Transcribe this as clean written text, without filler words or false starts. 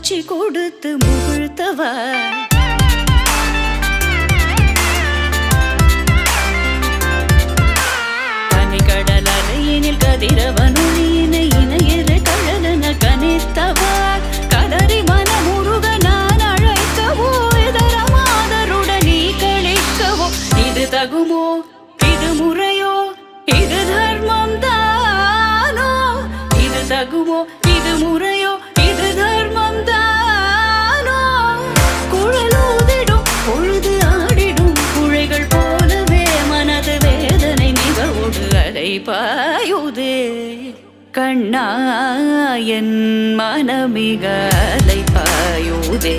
மூச்சு கொடுத்து முகிழ்த்தவா தனி கடல் அலையினில் கதிரவனொளியினை இணையற கழலன கனித்தவா கதறி மனமுருக நான் அழைக்கவோ இதர மாதருடன் நீ கழிக்கவோ இது தகுமோ இது முறையோ இது தர்மம் தானோ இது தகுமோ இது முறையோ இது தர்மம் தானோ குழலூதிடும் பொழுது ஆடிடும் குழைகள் போலவே மனது வேதனை நிகழ்வோடு அலை பாயுதே கண்ணா என் மனமிக அலை பாயுதே